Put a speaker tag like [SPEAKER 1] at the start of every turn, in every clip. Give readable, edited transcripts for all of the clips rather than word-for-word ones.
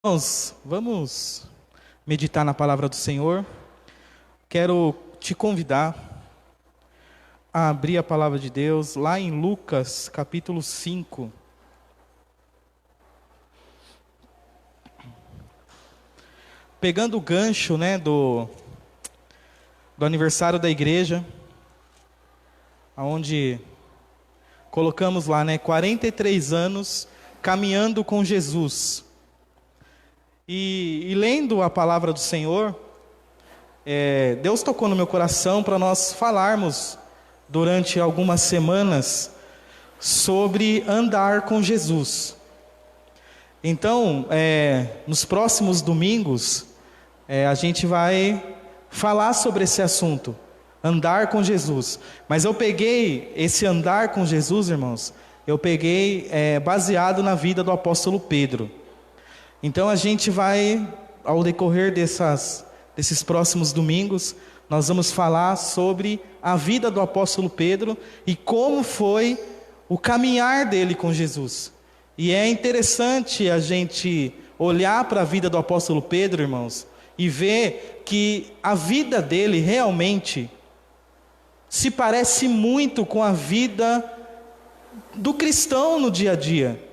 [SPEAKER 1] Irmãos, vamos meditar na palavra do Senhor. Quero te convidar a abrir a palavra de Deus lá em Lucas, capítulo 5. Pegando o gancho, do aniversário da igreja, onde colocamos lá, 43 anos caminhando com Jesus. E lendo a palavra do Senhor, Deus tocou no meu coração para nós falarmos durante algumas semanas sobre andar com Jesus. Então, nos próximos domingos, a gente vai falar sobre esse assunto, andar com Jesus. Mas eu peguei esse andar com Jesus, irmãos, baseado na vida do apóstolo Pedro. Então a gente vai, ao decorrer desses próximos domingos, nós vamos falar sobre a vida do apóstolo Pedro e como foi o caminhar dele com Jesus. E é interessante a gente olhar para a vida do apóstolo Pedro, irmãos, e ver que a vida dele realmente se parece muito com a vida do cristão no dia a dia.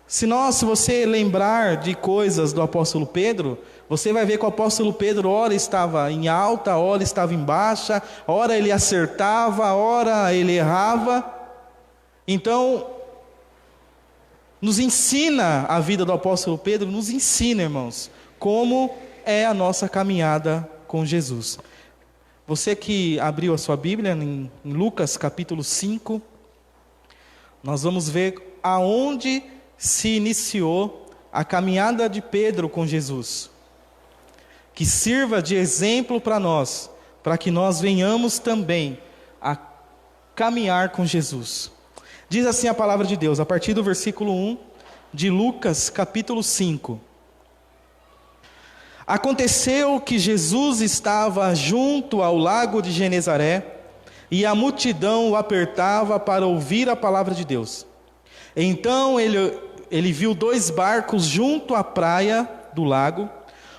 [SPEAKER 1] Se você lembrar de coisas do apóstolo Pedro, você vai ver que o apóstolo Pedro, ora estava em alta, ora estava em baixa, ora ele acertava, ora ele errava. Então, nos ensina a vida do apóstolo Pedro, nos ensina, irmãos, como é a nossa caminhada com Jesus. Você que abriu a sua Bíblia em Lucas capítulo 5, nós vamos ver aonde se iniciou a caminhada de Pedro com Jesus, que sirva de exemplo para nós, para que nós venhamos também a caminhar com Jesus. Diz assim a palavra de Deus, a partir do versículo 1 de Lucas capítulo 5. Aconteceu que Jesus estava junto ao lago de Genezaré, e a multidão o apertava para ouvir a palavra de Deus. Então ele viu 2 barcos junto à praia do lago.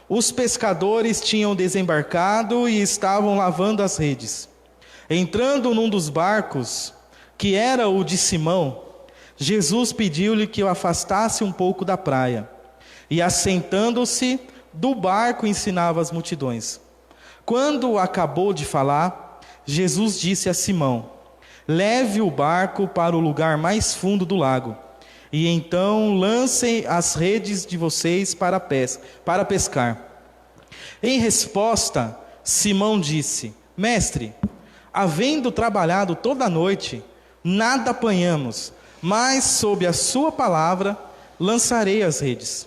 [SPEAKER 1] Os pescadores tinham desembarcado e estavam lavando as redes. Entrando num dos barcos, que era o de Simão, Jesus pediu-lhe que o afastasse um pouco da praia. E assentando-se do barco ensinava as multidões. Quando acabou de falar, Jesus disse a Simão: leve o barco para o lugar mais fundo do lago, e então lancem as redes de vocês para pescar. Em resposta, Simão disse: mestre, havendo trabalhado toda a noite, nada apanhamos, mas sob a sua palavra lançarei as redes.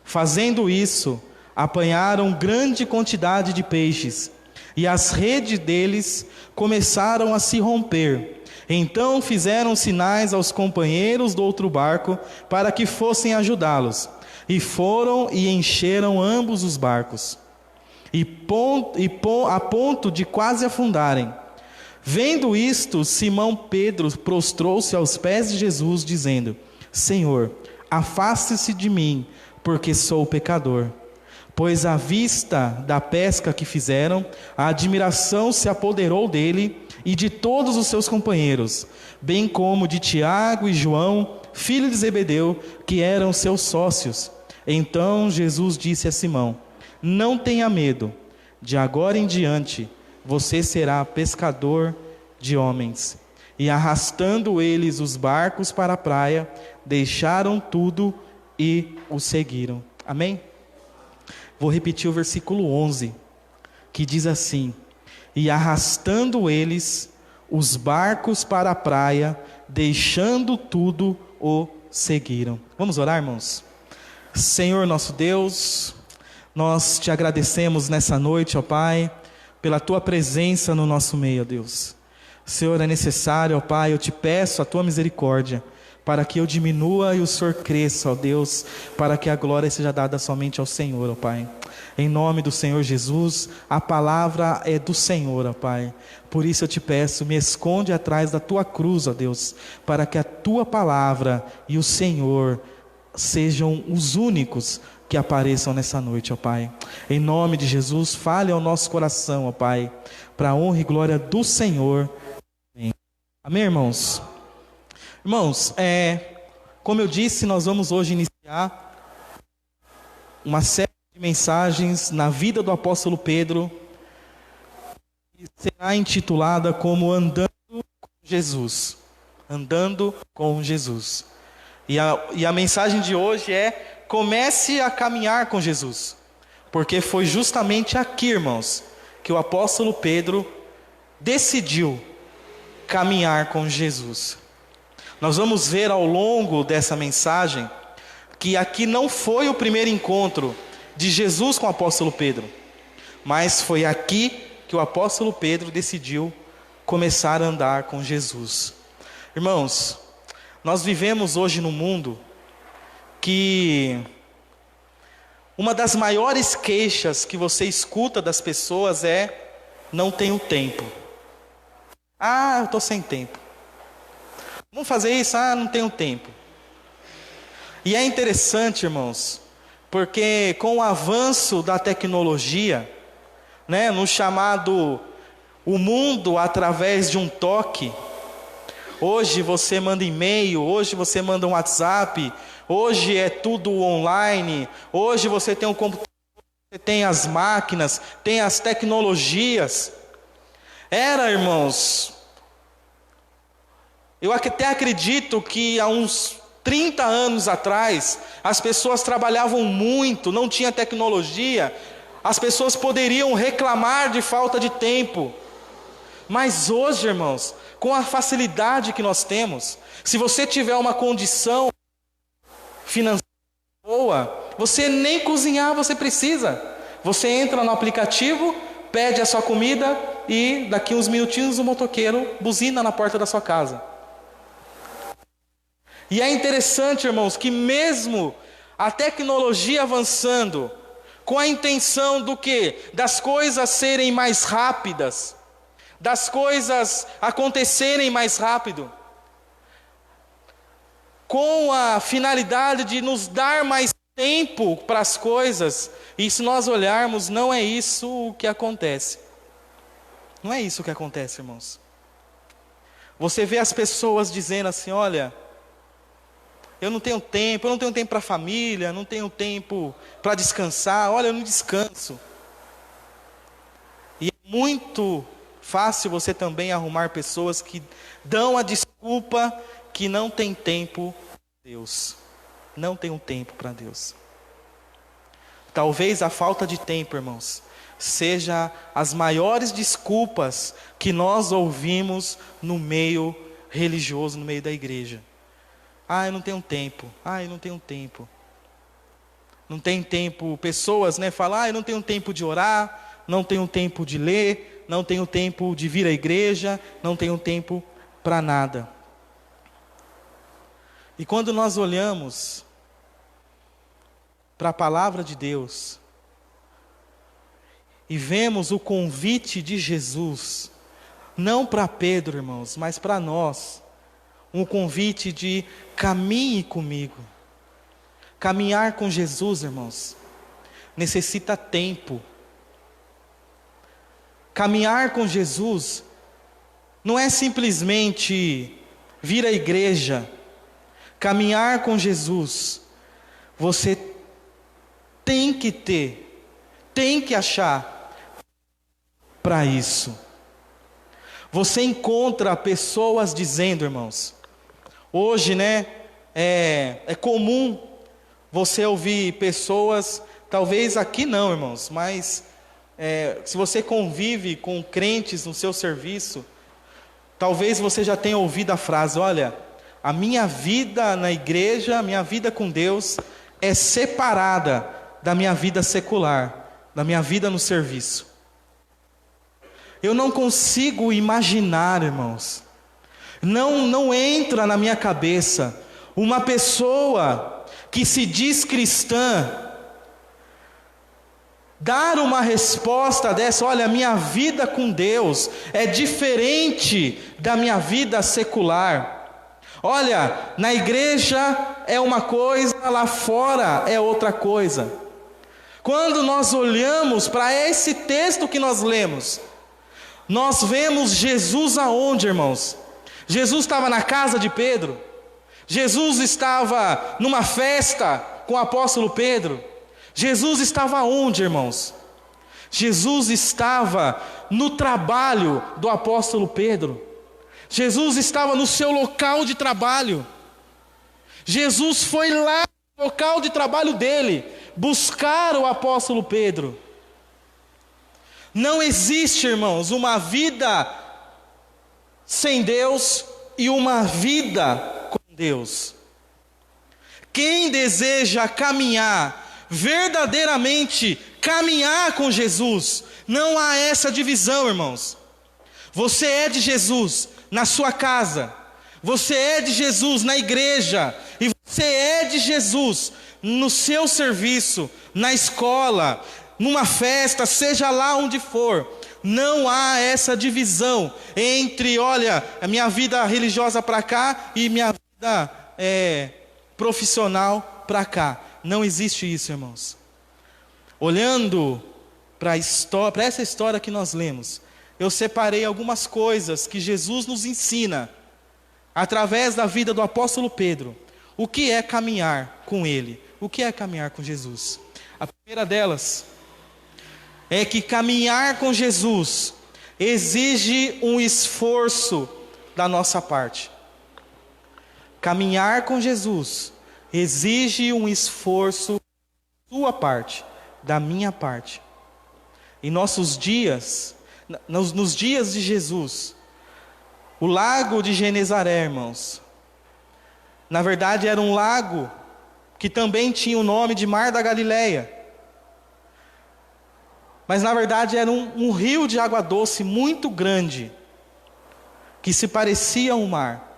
[SPEAKER 1] Fazendo isso, apanharam grande quantidade de peixes, e as redes deles começaram a se romper. Então fizeram sinais aos companheiros do outro barco para que fossem ajudá-los. E foram e encheram ambos os barcos, a ponto de quase afundarem. Vendo isto, Simão Pedro prostrou-se aos pés de Jesus, dizendo: Senhor, afaste-se de mim, porque sou pecador. Pois à vista da pesca que fizeram, a admiração se apoderou dele e de todos os seus companheiros, bem como de Tiago e João, filho de Zebedeu, que eram seus sócios. Então Jesus disse a Simão: não tenha medo, de agora em diante você será pescador de homens. E arrastando eles os barcos para a praia, deixaram tudo e o seguiram. Amém? Vou repetir o versículo 11, que diz assim: e arrastando eles os barcos para a praia, deixando tudo, o seguiram. Vamos orar, irmãos? Senhor nosso Deus, nós te agradecemos nessa noite, ó Pai, pela tua presença no nosso meio, ó Deus. Senhor, é necessário, ó Pai, eu te peço a tua misericórdia, para que eu diminua e o Senhor cresça, ó Deus, para que a glória seja dada somente ao Senhor, ó Pai. Em nome do Senhor Jesus, a palavra é do Senhor, ó Pai. Por isso eu te peço, me esconde atrás da tua cruz, ó Deus, para que a tua palavra e o Senhor sejam os únicos que apareçam nessa noite, ó Pai. Em nome de Jesus, fale ao nosso coração, ó Pai, para a honra e glória do Senhor. Amém. Amém, irmãos? Irmãos, como eu disse, nós vamos hoje iniciar uma série de mensagens na vida do apóstolo Pedro, que será intitulada como Andando com Jesus. Andando com Jesus. E a mensagem de hoje é: comece a caminhar com Jesus. Porque foi justamente aqui, irmãos, que o apóstolo Pedro decidiu caminhar com Jesus. Nós vamos ver ao longo dessa mensagem que aqui não foi o primeiro encontro de Jesus com o apóstolo Pedro, mas foi aqui que o apóstolo Pedro decidiu começar a andar com Jesus. Irmãos, nós vivemos hoje num mundo que uma das maiores queixas que você escuta das pessoas é: não tenho tempo. Ah, eu estou sem tempo. Vamos fazer isso? Ah, não tenho tempo. E é interessante, irmãos, porque com o avanço da tecnologia, no chamado o mundo através de um toque, hoje você manda e-mail, hoje você manda um WhatsApp, hoje é tudo online, hoje você tem um computador, você tem as máquinas, tem as tecnologias. Irmãos, eu até acredito que há uns 30 anos atrás, as pessoas trabalhavam muito, não tinha tecnologia, as pessoas poderiam reclamar de falta de tempo. Mas hoje, irmãos, com a facilidade que nós temos, se você tiver uma condição financeira boa, você nem cozinhar você precisa. Você entra no aplicativo, pede a sua comida e daqui uns minutinhos o motoqueiro buzina na porta da sua casa. E é interessante, irmãos, que mesmo a tecnologia avançando, com a intenção do quê? Das coisas serem mais rápidas, das coisas acontecerem mais rápido, com a finalidade de nos dar mais tempo para as coisas, e se nós olharmos, não é isso o que acontece. Não é isso que acontece, irmãos. Você vê as pessoas dizendo assim: olha, eu não tenho tempo para a família, não tenho tempo para descansar, olha, eu não descanso. E é muito fácil você também arrumar pessoas que dão a desculpa que não tem tempo para Deus. Não tem um tempo para Deus. Talvez a falta de tempo, irmãos, seja as maiores desculpas que nós ouvimos no meio religioso, no meio da igreja. Ah, eu não tenho tempo. Ah, eu não tenho tempo. Não tem tempo. Pessoas, falam: eu não tenho tempo de orar, não tenho tempo de ler, não tenho tempo de vir à igreja, não tenho tempo para nada. E quando nós olhamos para a palavra de Deus e vemos o convite de Jesus, não para Pedro, irmãos, mas para nós, um convite de caminhe comigo. Caminhar com Jesus, irmãos, necessita tempo. Caminhar com Jesus não é simplesmente vir à igreja. Caminhar com Jesus, você tem que achar para isso. Você encontra pessoas dizendo, irmãos, hoje, é comum você ouvir pessoas, talvez aqui não, irmãos, mas se você convive com crentes no seu serviço, talvez você já tenha ouvido a frase: olha, a minha vida na igreja, a minha vida com Deus é separada da minha vida secular, da minha vida no serviço. Eu não consigo imaginar, irmãos, não entra na minha cabeça uma pessoa que se diz cristã dar uma resposta dessa: olha, a minha vida com Deus é diferente da minha vida secular. Olha, na igreja é uma coisa, lá fora é outra coisa. Quando nós olhamos para esse texto que nós lemos, nós vemos Jesus aonde, irmãos? Jesus estava na casa de Pedro? Jesus estava numa festa com o apóstolo Pedro? Jesus estava onde, irmãos? Jesus estava no trabalho do apóstolo Pedro. Jesus estava no seu local de trabalho. Jesus foi lá no local de trabalho dele, buscar o apóstolo Pedro. Não existe, irmãos, uma vida sem Deus e uma vida com Deus. Quem deseja caminhar, verdadeiramente caminhar com Jesus, não há essa divisão, irmãos. Você é de Jesus na sua casa, você é de Jesus na igreja, e você é de Jesus no seu serviço, na escola, numa festa, seja lá onde for. Não há essa divisão entre, olha, a minha vida religiosa para cá e minha vida profissional para cá. Não existe isso, irmãos. Olhando para essa história que nós lemos, eu separei algumas coisas que Jesus nos ensina através da vida do apóstolo Pedro. O que é caminhar com ele? O que é caminhar com Jesus? A primeira delas é que caminhar com Jesus exige um esforço da nossa parte. Caminhar com Jesus exige um esforço da sua parte, da minha parte. Em nossos dias, nos dias de Jesus, o lago de Genezaré, irmãos, na verdade era um lago que também tinha o nome de Mar da Galileia. Mas na verdade era um rio de água doce muito grande, que se parecia um mar.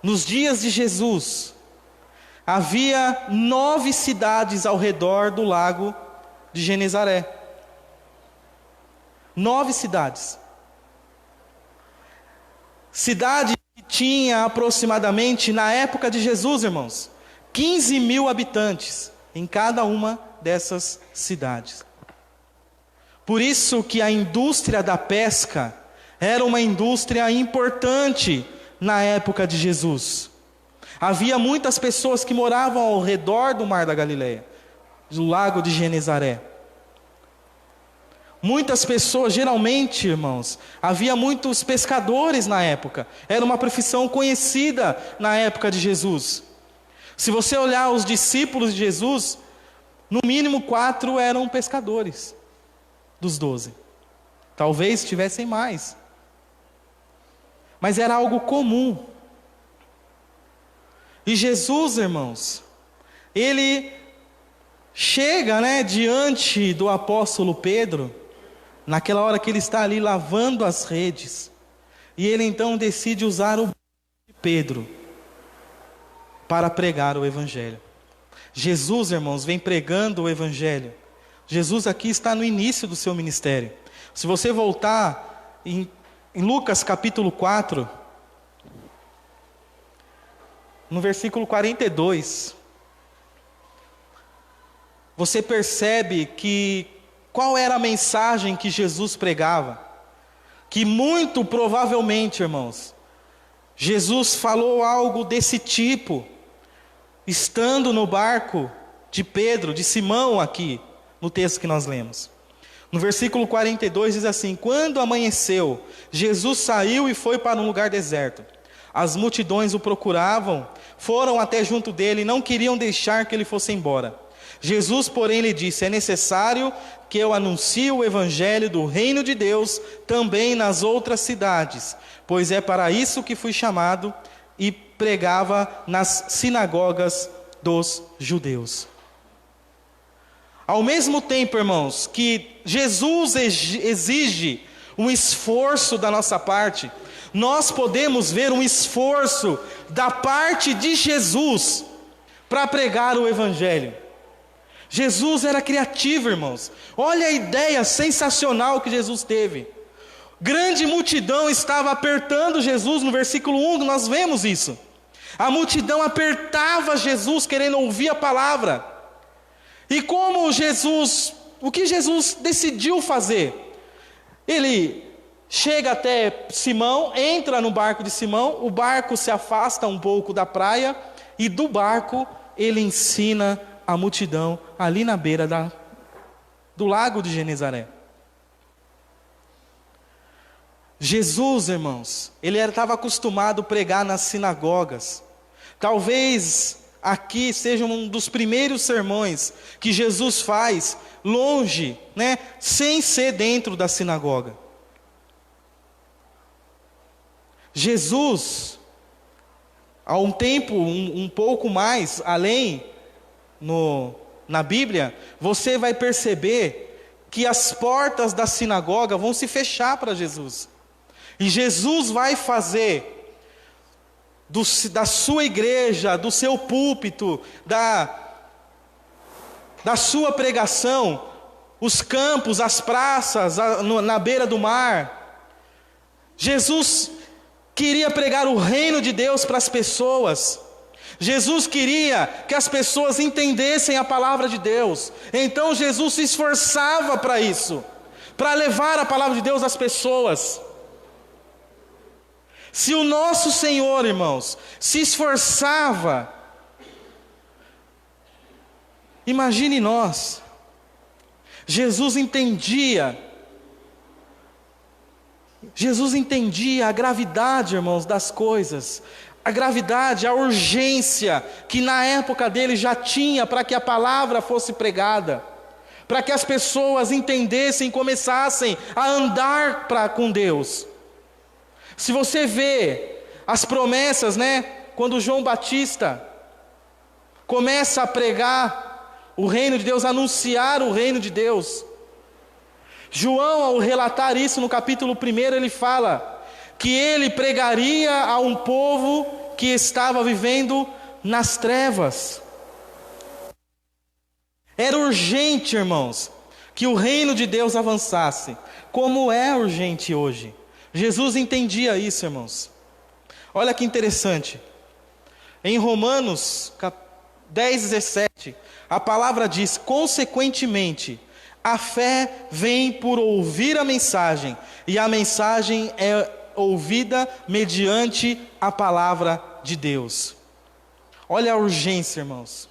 [SPEAKER 1] Nos dias de Jesus, havia 9 cidades ao redor do lago de Genezaré. 9 cidades. Cidade que tinha aproximadamente, na época de Jesus, irmãos, 15 mil habitantes em cada uma dessas cidades. Por isso que a indústria da pesca era uma indústria importante na época de Jesus. Havia muitas pessoas que moravam ao redor do Mar da Galileia, do lago de Genezaré. Muitas pessoas, geralmente, irmãos, havia muitos pescadores na época. Era uma profissão conhecida na época de Jesus. Se você olhar os discípulos de Jesus, no mínimo 4 eram pescadores dos 12. Talvez tivessem mais. Mas era algo comum. E Jesus, irmãos, ele chega, diante do apóstolo Pedro, naquela hora que ele está ali lavando as redes, e ele então decide usar o de Pedro para pregar o evangelho. Jesus, irmãos, vem pregando o evangelho. Jesus aqui está no início do seu ministério. Se você voltar em Lucas capítulo 4, no versículo 42, você percebe que qual era a mensagem que Jesus pregava? Que muito provavelmente, irmãos, Jesus falou algo desse tipo, estando no barco de Pedro, de Simão aqui, no texto que nós lemos. No versículo 42 diz assim: quando amanheceu, Jesus saiu e foi para um lugar deserto. As multidões o procuravam, foram até junto dele e não queriam deixar que ele fosse embora. Jesus, porém, lhe disse: é necessário que eu anuncie o evangelho do reino de Deus também nas outras cidades, pois é para isso que fui chamado, e pregava nas sinagogas dos judeus. Ao mesmo tempo, irmãos, que Jesus exige um esforço da nossa parte, nós podemos ver um esforço da parte de Jesus para pregar o evangelho. Jesus era criativo, irmãos. Olha a ideia sensacional que Jesus teve. Grande multidão estava apertando Jesus, no versículo 1 nós vemos isso. A multidão apertava Jesus, querendo ouvir a palavra. E o que Jesus decidiu fazer? Ele chega até Simão, entra no barco de Simão, o barco se afasta um pouco da praia, e do barco ele ensina a multidão ali na beira do lago de Genezaré. Jesus, irmãos, ele estava acostumado a pregar nas sinagogas. Talvez aqui seja um dos primeiros sermões que Jesus faz longe, sem ser dentro da sinagoga. Jesus, há um tempo, um pouco mais além, na Bíblia, você vai perceber que as portas da sinagoga vão se fechar para Jesus. E Jesus vai fazer da sua igreja, do seu púlpito, da sua pregação, os campos, as praças, na beira do mar. Jesus queria pregar o reino de Deus para as pessoas. Jesus queria que as pessoas entendessem a palavra de Deus. Então Jesus se esforçava para isso, para levar a palavra de Deus às pessoas. Se o nosso Senhor, irmãos, se esforçava, imagine nós. Jesus entendia a gravidade, irmãos, das coisas, a gravidade, a urgência que na época dele já tinha para que a palavra fosse pregada, para que as pessoas entendessem e começassem a andar com Deus. Se você vê as promessas, quando João Batista começa a pregar o reino de Deus, a anunciar o reino de Deus, João, ao relatar isso no capítulo 1, ele fala que ele pregaria a um povo que estava vivendo nas trevas. Era urgente, irmãos, que o reino de Deus avançasse, como é urgente hoje. Jesus entendia isso, irmãos. Olha que interessante. Em Romanos 10:17, a palavra diz: consequentemente, a fé vem por ouvir a mensagem, e a mensagem é ouvida mediante a palavra de Deus. Olha a urgência, irmãos.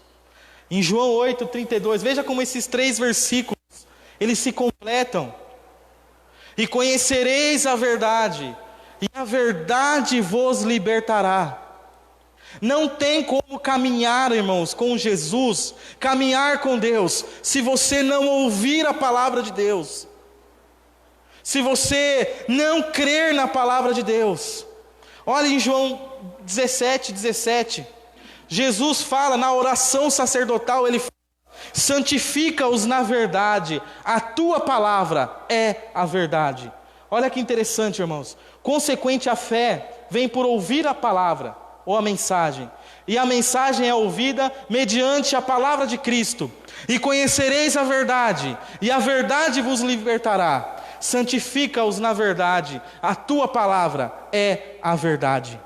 [SPEAKER 1] Em João 8:32, veja como esses 3 versículos, eles se completam. E conhecereis a verdade, e a verdade vos libertará. Não tem como caminhar, irmãos, com Jesus, caminhar com Deus, se você não ouvir a palavra de Deus, se você não crer na palavra de Deus. Olha em João 17:17, Jesus fala na oração sacerdotal, ele fala: santifica-os na verdade, a tua palavra é a verdade. Olha que interessante, irmãos. Consequente, a fé vem por ouvir a palavra, ou a mensagem, e a mensagem é ouvida mediante a palavra de Cristo. E conhecereis a verdade, e a verdade vos libertará. Santifica-os na verdade, a tua palavra é a verdade.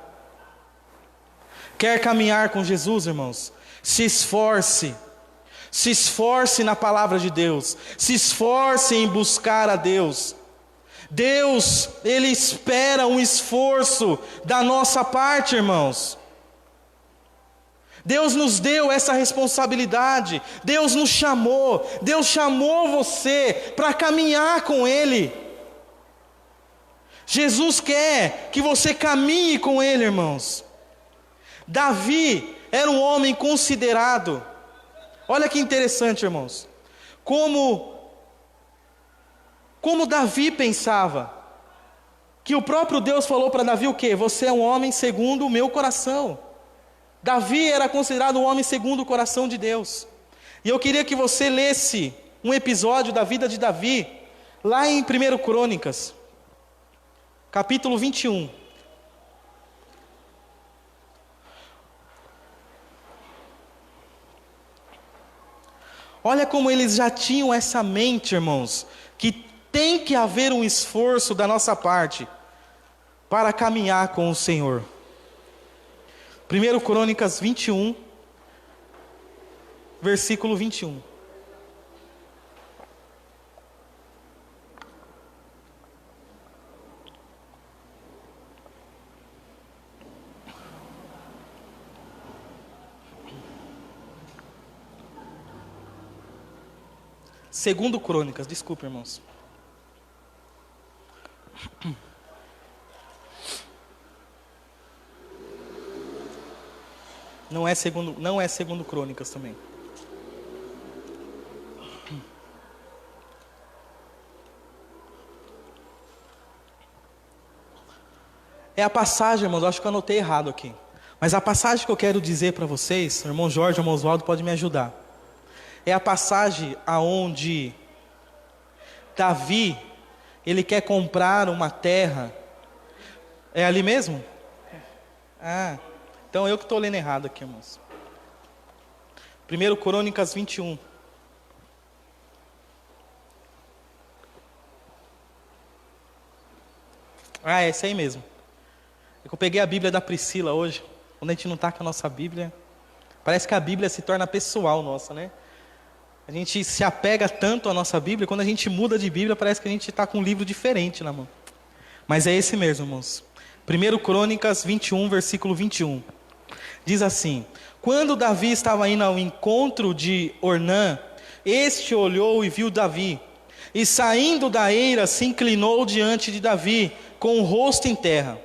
[SPEAKER 1] Quer caminhar com Jesus, irmãos? Se esforce na palavra de Deus, se esforce em buscar a Deus. Deus, Ele espera um esforço da nossa parte, irmãos. Deus nos deu essa responsabilidade, Deus nos chamou, Deus chamou você para caminhar com Ele. Jesus quer que você caminhe com Ele, irmãos. Davi era um homem considerado. Olha que interessante, irmãos. Como Davi pensava. Que o próprio Deus falou para Davi o quê? Você é um homem segundo o meu coração. Davi era considerado um homem segundo o coração de Deus. E eu queria que você lesse um episódio da vida de Davi, lá em 1 Crônicas, capítulo 21. Olha como eles já tinham essa mente, irmãos, que tem que haver um esforço da nossa parte para caminhar com o Senhor. 1 Crônicas 21, versículo 21. Segundo Crônicas, desculpa, irmãos. Não é segundo Crônicas também. É a passagem, irmãos, eu acho que eu anotei errado aqui. Mas a passagem que eu quero dizer para vocês, o irmão Jorge, o irmão Oswaldo pode me ajudar. É a passagem aonde Davi, ele quer comprar uma terra. É ali mesmo? Ah, então eu que estou lendo errado aqui, irmãos. 1 Crônicas 21. Ah, é esse aí mesmo. É que eu peguei a Bíblia da Priscila hoje. Quando a gente não está com a nossa Bíblia, parece que a Bíblia se torna pessoal nossa, né? A gente se apega tanto à nossa Bíblia, quando a gente muda de Bíblia, parece que a gente está com um livro diferente na mão. Mas é esse mesmo, irmãos. 1 Crônicas 21, versículo 21. Diz assim: quando Davi estava indo ao encontro de Ornã, este olhou e viu Davi, e saindo da eira se inclinou diante de Davi, com o rosto em terra.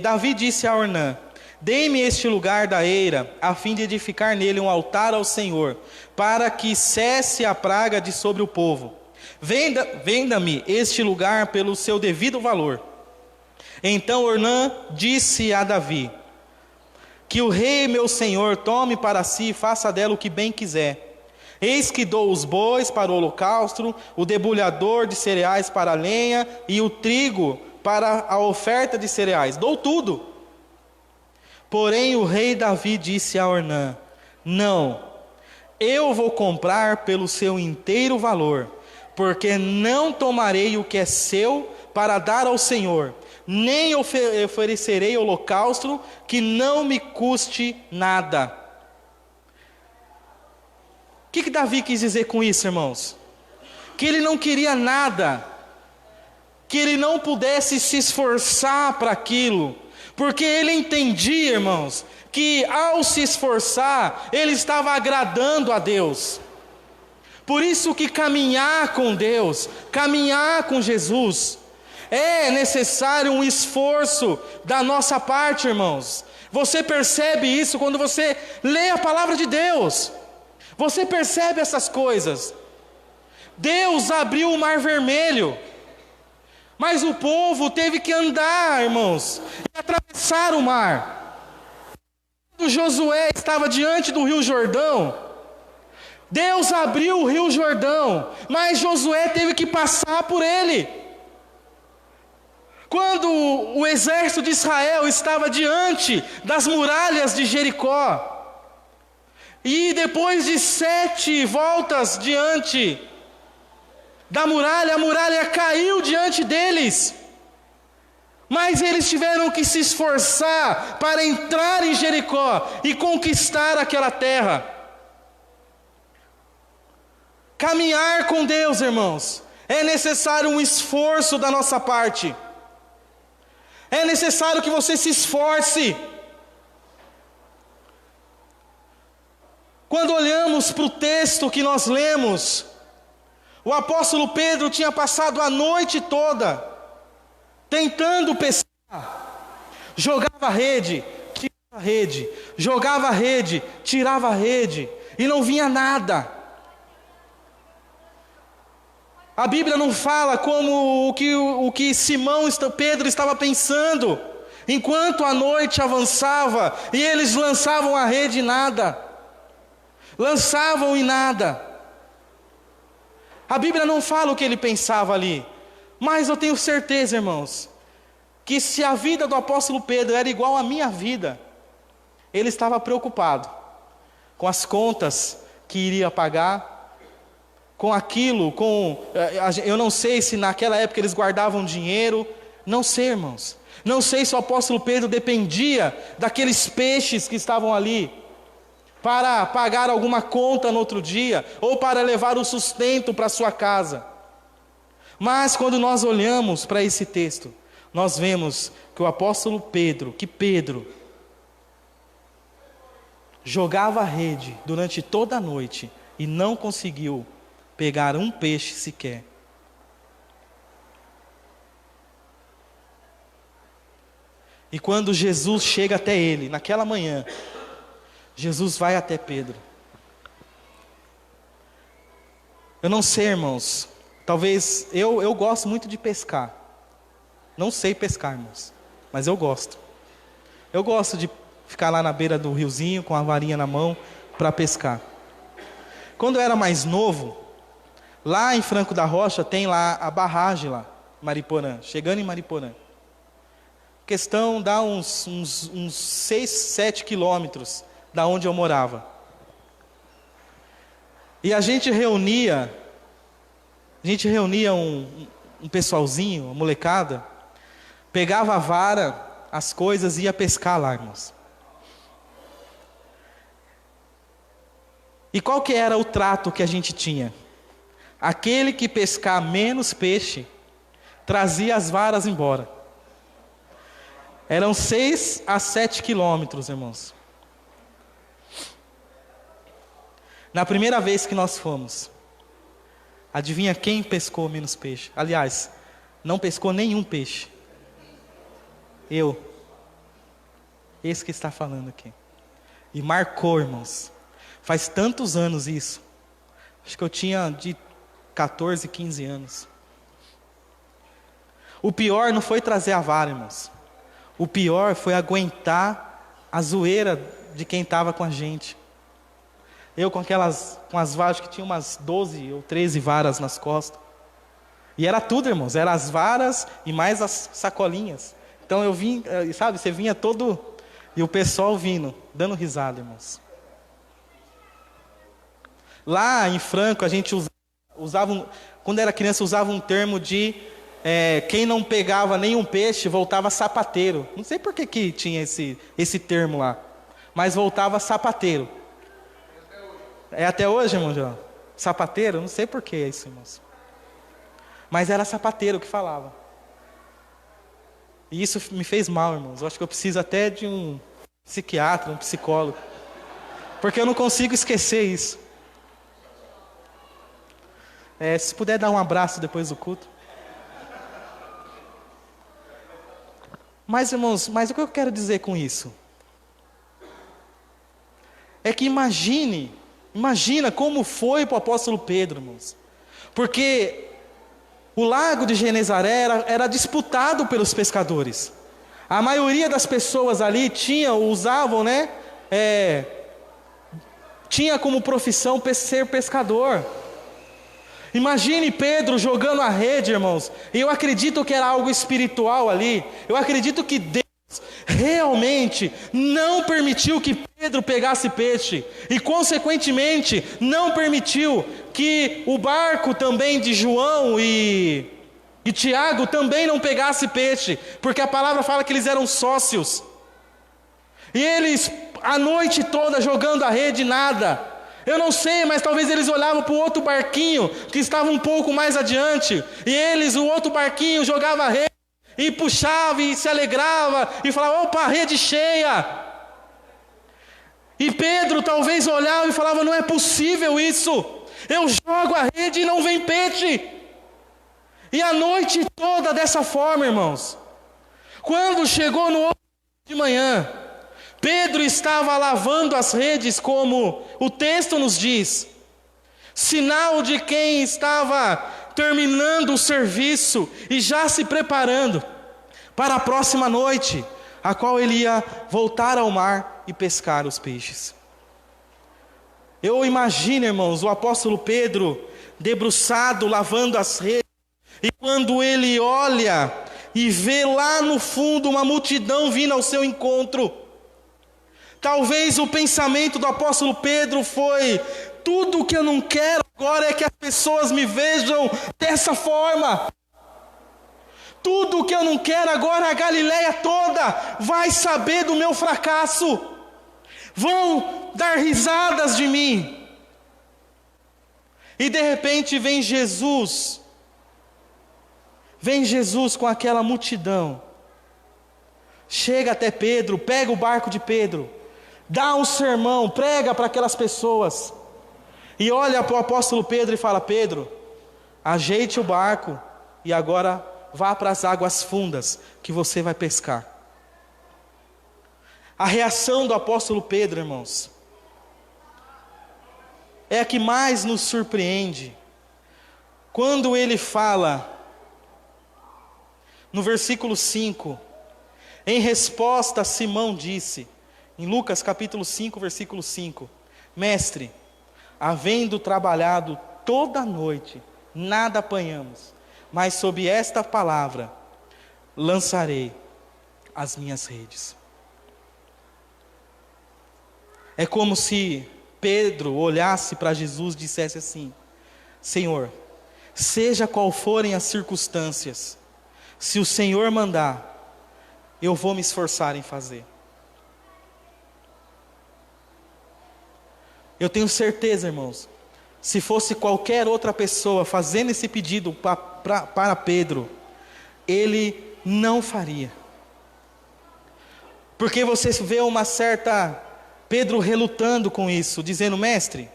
[SPEAKER 1] Davi disse a Ornã: dê-me este lugar da eira, a fim de edificar nele um altar ao Senhor, para que cesse a praga de sobre o povo. Venda-me este lugar pelo seu devido valor. Então Ornã disse a Davi: que o rei meu senhor tome para si e faça dela o que bem quiser. Eis que dou os bois para o holocausto, o debulhador de cereais para a lenha e o trigo para a oferta de cereais. Dou tudo. Porém o rei Davi disse a Ornã: não, eu vou comprar pelo seu inteiro valor, porque não tomarei o que é seu para dar ao Senhor, nem oferecerei holocausto que não me custe nada. O que Davi quis dizer com isso, irmãos? Que ele não queria nada, que ele não pudesse se esforçar para aquilo, porque ele entendia, irmãos, que ao se esforçar, ele estava agradando a Deus. Por isso que caminhar com Deus, caminhar com Jesus, é necessário um esforço da nossa parte, irmãos. Você percebe isso quando você lê a palavra de Deus. Você percebe essas coisas. Deus abriu o mar vermelho, mas o povo teve que andar, irmãos, e atravessar o mar. Quando Josué estava diante do rio Jordão, Deus abriu o rio Jordão, mas Josué teve que passar por ele. Quando o exército de Israel estava diante das muralhas de Jericó, e depois de 7 voltas diante da muralha, a muralha caiu diante deles, mas eles tiveram que se esforçar para entrar em Jericó e conquistar aquela terra. Caminhar com Deus, irmãos, é necessário um esforço da nossa parte. É necessário que você se esforce. Quando olhamos para o texto que nós lemos, o apóstolo Pedro tinha passado a noite toda tentando pescar. Jogava a rede, tirava a rede, jogava a rede, tirava a rede, e não vinha nada. A Bíblia não fala como o que Pedro estava pensando, enquanto a noite avançava, e eles lançavam a rede e nada. Lançavam e nada. A Bíblia não fala o que ele pensava ali, mas eu tenho certeza, irmãos, que se a vida do apóstolo Pedro era igual à minha vida, ele estava preocupado com as contas que iria pagar, com aquilo, eu não sei se naquela época eles guardavam dinheiro, não sei, irmãos. Não sei se o apóstolo Pedro dependia daqueles peixes que estavam ali para pagar alguma conta no outro dia, ou para levar o sustento para sua casa. Mas quando nós olhamos para esse texto, nós vemos que o apóstolo Pedro, jogava a rede durante toda a noite e não conseguiu pegar um peixe sequer. E quando Jesus chega até ele, naquela manhã, Jesus vai até Pedro. Eu não sei, irmãos, talvez, eu gosto muito de pescar. Não sei pescar, irmãos, mas eu gosto. Eu gosto de ficar lá na beira do riozinho, com a varinha na mão, para pescar. Quando eu era mais novo, lá em Franco da Rocha, tem lá a barragem lá, Mariporã, chegando em Mariporã. Questão dá uns 6, 7 quilômetros da onde eu morava. E a gente reunia um pessoalzinho, uma molecada, pegava a vara, as coisas e ia pescar lá, irmãos. E qual que era o trato que a gente tinha? Aquele que pescar menos peixe, trazia as varas embora. Eram 6 a 7 quilômetros, irmãos. Na primeira vez que nós fomos, adivinha quem pescou menos peixe? Aliás, não pescou nenhum peixe. Eu. Esse que está falando aqui. E marcou, irmãos. Faz tantos anos isso. Acho que eu tinha de 14, 15 anos. O pior não foi trazer a vara, irmãos. O pior foi aguentar a zoeira de quem estava com a gente. Eu com as varas que tinha umas 12 ou 13 varas nas costas. E era tudo, irmãos. Eram as varas e mais as sacolinhas. Então eu vim, sabe, você vinha todo... E o pessoal vindo, dando risada, irmãos. Lá em Franco a gente usava quando era criança usava um termo de... quem não pegava nenhum peixe voltava sapateiro. Não sei por que tinha esse termo lá. Mas voltava sapateiro. É até hoje, irmão João? Sapateiro? Não sei por que é isso, irmãos. Mas era sapateiro que falava. E isso me fez mal, irmãos. Eu acho que eu preciso até de um psiquiatra, um psicólogo. Porque eu não consigo esquecer isso. Se puder dar um abraço depois do culto. Mas, irmãos, o que eu quero dizer com isso? É que imagina como foi para o apóstolo Pedro, irmãos. Porque o lago de Genezaré era disputado pelos pescadores. A maioria das pessoas ali usavam, né? Tinha como profissão ser pescador. Imagine Pedro jogando a rede, irmãos. E eu acredito que era algo espiritual ali. Eu acredito que Deus realmente não permitiu que Pedro pegasse peixe. E consequentemente não permitiu que o barco também de João e Tiago também não pegasse peixe. Porque a palavra fala que eles eram sócios. E eles a noite toda jogando a rede, nada. Eu não sei, mas talvez eles olhavam para o outro barquinho que estava um pouco mais adiante. E o outro barquinho jogava a rede e puxava e se alegrava e falava: opa, rede cheia. E Pedro talvez olhava e falava: não é possível isso. Eu jogo a rede e não vem peixe. E a noite toda dessa forma, irmãos. Quando chegou no outro de manhã, Pedro estava lavando as redes, como o texto nos diz, sinal de quem estava terminando o serviço e já se preparando para a próxima noite, a qual ele ia voltar ao mar e pescar os peixes. Eu imagino, irmãos, o apóstolo Pedro debruçado, lavando as redes, e quando ele olha e vê lá no fundo uma multidão vindo ao seu encontro, talvez o pensamento do apóstolo Pedro foi: Tudo o que eu não quero agora é que as pessoas me vejam dessa forma. Tudo o que eu não quero agora, a Galileia toda vai saber do meu fracasso. Vão dar risadas de mim. E de repente vem Jesus com aquela multidão. Chega até Pedro, pega o barco de Pedro, dá um sermão, prega para aquelas pessoas. E olha para o apóstolo Pedro e fala: Pedro, ajeite o barco e agora vá para as águas fundas que você vai pescar. A reação do apóstolo Pedro, irmãos, é a que mais nos surpreende. Quando ele fala, no versículo 5, em resposta Simão disse, em Lucas capítulo 5, versículo 5, Mestre, havendo trabalhado toda a noite, nada apanhamos, mas sob esta palavra lançarei as minhas redes. É como se Pedro olhasse para Jesus e dissesse assim: Senhor, seja qual forem as circunstâncias, se o Senhor mandar, eu vou me esforçar em fazer. Eu tenho certeza, irmãos, se fosse qualquer outra pessoa fazendo esse pedido para Pedro, ele não faria. Porque você vê uma certa Pedro relutando com isso, dizendo: Mestre,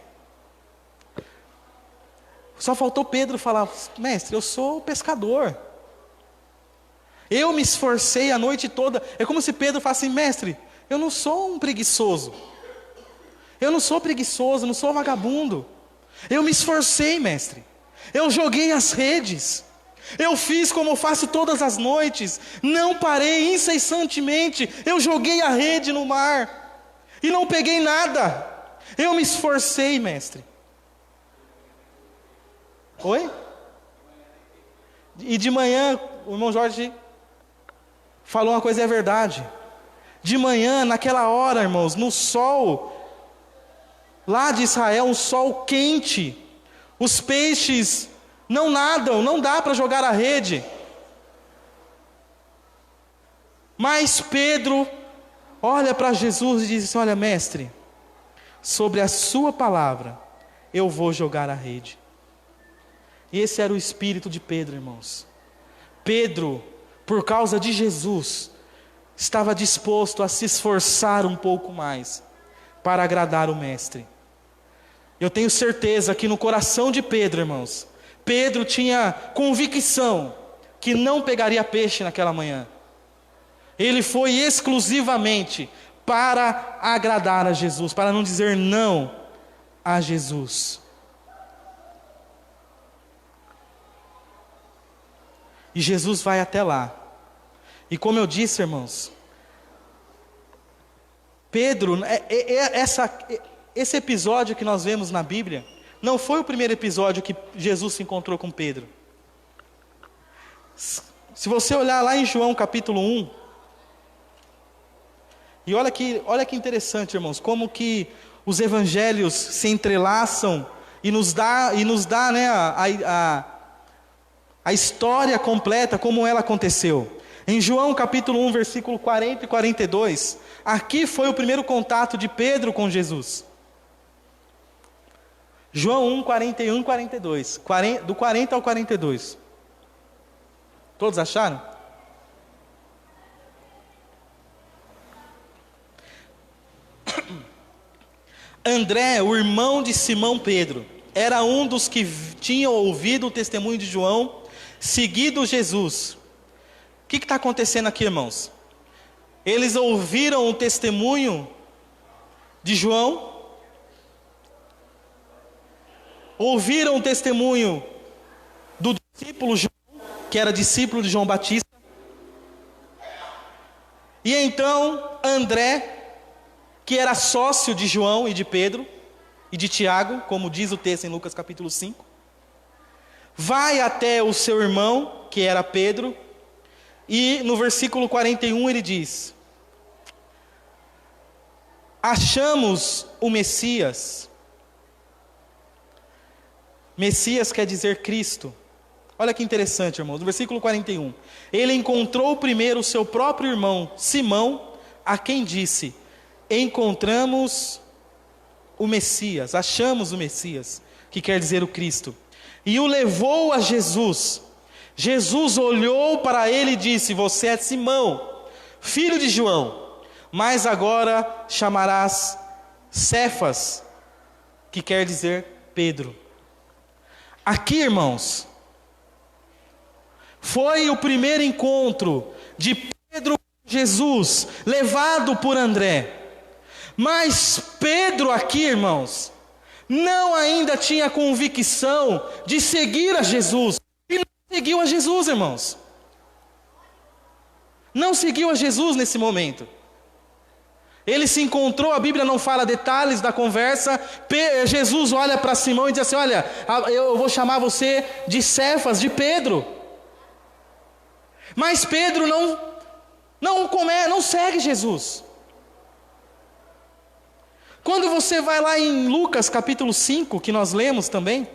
[SPEAKER 1] só faltou Pedro falar: Mestre, eu sou pescador, eu me esforcei a noite toda. É como se Pedro falasse assim: Mestre, eu não sou um preguiçoso, eu não sou preguiçoso, não sou vagabundo. Eu me esforcei, mestre. Eu joguei as redes. Eu fiz como eu faço todas as noites. Não parei incessantemente. Eu joguei a rede no mar e não peguei nada. Eu me esforcei, mestre. Oi? E de manhã, o irmão Jorge falou uma coisa e é verdade. De manhã, naquela hora, irmãos, no sol lá de Israel, um sol quente, os peixes não nadam, não dá para jogar a rede. Mas Pedro olha para Jesus e diz assim: olha, mestre, sobre a sua palavra eu vou jogar a rede. E esse era o espírito de Pedro, irmãos. Pedro, por causa de Jesus, estava disposto a se esforçar um pouco mais para agradar o mestre. Eu tenho certeza que no coração de Pedro, irmãos, Pedro tinha convicção que não pegaria peixe naquela manhã. Ele foi exclusivamente para agradar a Jesus, para não dizer não a Jesus. E Jesus vai até lá. E como eu disse, irmãos, Pedro, esse episódio que nós vemos na Bíblia, não foi o primeiro episódio que Jesus se encontrou com Pedro. Se você olhar lá em João capítulo 1, e olha que interessante, irmãos, como que os evangelhos se entrelaçam e nos dá né, a história completa, como ela aconteceu. Em João capítulo 1, versículo 40 e 42, aqui foi o primeiro contato de Pedro com Jesus. João 1, 41 e 42, do 40 ao 42. Todos acharam? André, o irmão de Simão Pedro, era um dos que tinham ouvido o testemunho de João, seguido Jesus. O que está acontecendo aqui, irmãos? Eles ouviram o testemunho de João, ouviram o testemunho do discípulo João, que era discípulo de João Batista, e então André, que era sócio de João e de Pedro e de Tiago, como diz o texto em Lucas capítulo 5, vai até o seu irmão, que era Pedro, e no versículo 41 ele diz: achamos o Messias, Messias quer dizer Cristo. Olha que interessante, irmãos, no versículo 41. Ele encontrou primeiro o seu próprio irmão, Simão, a quem disse: encontramos o Messias, achamos o Messias, que quer dizer o Cristo. E o levou a Jesus. Jesus olhou para ele e disse: você é Simão, filho de João, mas agora chamarás Cefas, que quer dizer Pedro. Aqui, irmãos, foi o primeiro encontro de Pedro com Jesus, levado por André. Mas Pedro aqui, irmãos, não ainda tinha convicção de seguir a Jesus. E não seguiu a Jesus, irmãos. Não seguiu a Jesus nesse momento. Ele se encontrou, a Bíblia não fala detalhes da conversa. Jesus olha para Simão e diz assim: olha, eu vou chamar você de Cefas, de Pedro. Mas Pedro não segue Jesus. Quando você vai lá em Lucas capítulo 5, que nós lemos também,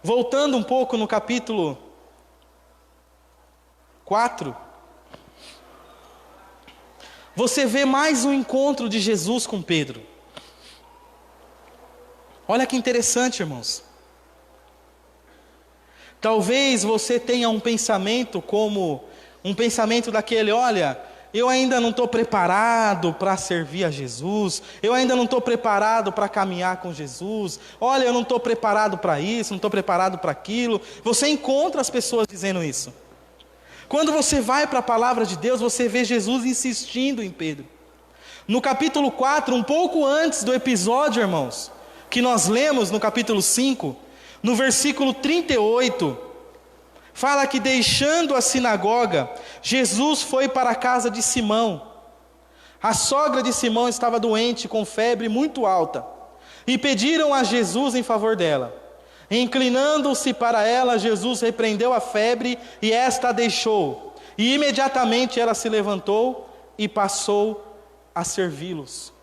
[SPEAKER 1] voltando um pouco no capítulo 4, você vê mais um encontro de Jesus com Pedro. Olha que interessante, irmãos. Talvez você tenha um pensamento como um pensamento daquele: olha, eu ainda não estou preparado para servir a Jesus, eu ainda não estou preparado para caminhar com Jesus, olha, eu não estou preparado para isso, não estou preparado para aquilo. Você encontra as pessoas dizendo isso. Quando você vai para a palavra de Deus, você vê Jesus insistindo em Pedro. No capítulo 4, um pouco antes do episódio, irmãos, que nós lemos no capítulo 5, no versículo 38, fala que deixando a sinagoga, Jesus foi para a casa de Simão. A sogra de Simão estava doente, com febre muito alta, e pediram a Jesus em favor dela. Inclinando-se para ela, Jesus repreendeu a febre, e esta a deixou. E imediatamente ela se levantou e passou a servi-los.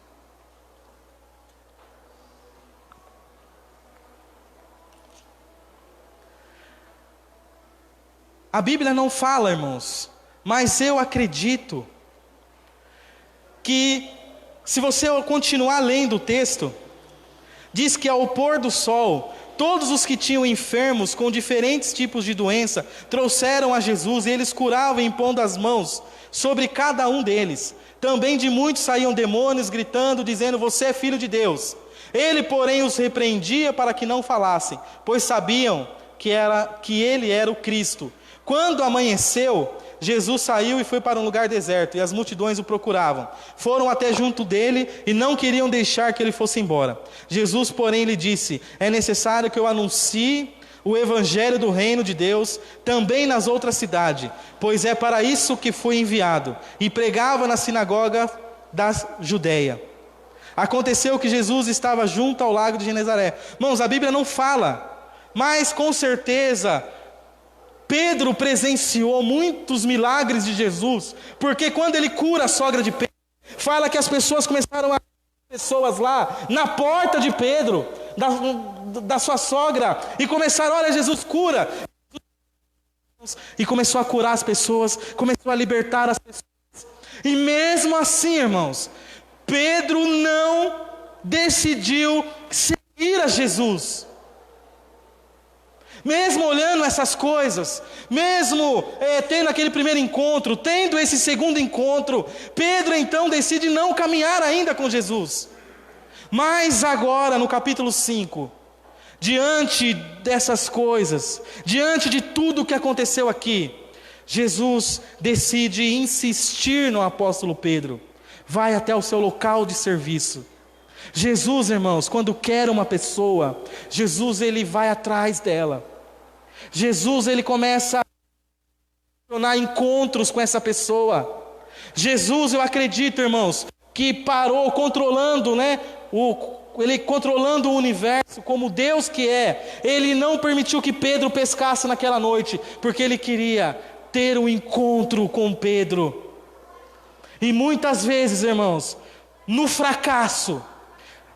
[SPEAKER 1] A Bíblia não fala, irmãos, mas eu acredito que, se você continuar lendo o texto, diz que ao pôr do sol, todos os que tinham enfermos com diferentes tipos de doença trouxeram a Jesus, e eles curavam impondo as mãos sobre cada um deles. Também de muitos saíam demônios gritando, dizendo: você é filho de Deus. Ele, porém, os repreendia para que não falassem, pois sabiam que ele era o Cristo. Quando amanheceu, Jesus saiu e foi para um lugar deserto, e as multidões o procuravam. Foram até junto dele e não queriam deixar que ele fosse embora. Jesus, porém, lhe disse: é necessário que eu anuncie o evangelho do reino de Deus também nas outras cidades, pois é para isso que fui enviado. E pregava na sinagoga da Judeia. Aconteceu que Jesus estava junto ao lago de Genezaré. Irmãos, a Bíblia não fala, mas com certeza Pedro presenciou muitos milagres de Jesus, porque quando ele cura a sogra de Pedro, fala que as pessoas começaram a pessoas lá na porta de Pedro, da sua sogra, e começaram: olha, Jesus cura. E começou a curar as pessoas, começou a libertar as pessoas. E mesmo assim, irmãos, Pedro não decidiu seguir a Jesus. Mesmo olhando essas coisas, mesmo tendo aquele primeiro encontro, tendo esse segundo encontro, Pedro então decide não caminhar ainda com Jesus. Mas agora no capítulo 5, diante dessas coisas, diante de tudo o que aconteceu aqui, Jesus decide insistir no apóstolo Pedro. Vai até o seu local de serviço. Jesus, irmãos, quando quer uma pessoa, Jesus ele vai atrás dela. Jesus ele começa a tornar encontros com essa pessoa. Jesus, eu acredito, irmãos, que parou controlando, ele controlando o universo como Deus que é. Ele não permitiu que Pedro pescasse naquela noite, porque ele queria ter um encontro com Pedro. E muitas vezes, irmãos, no fracasso,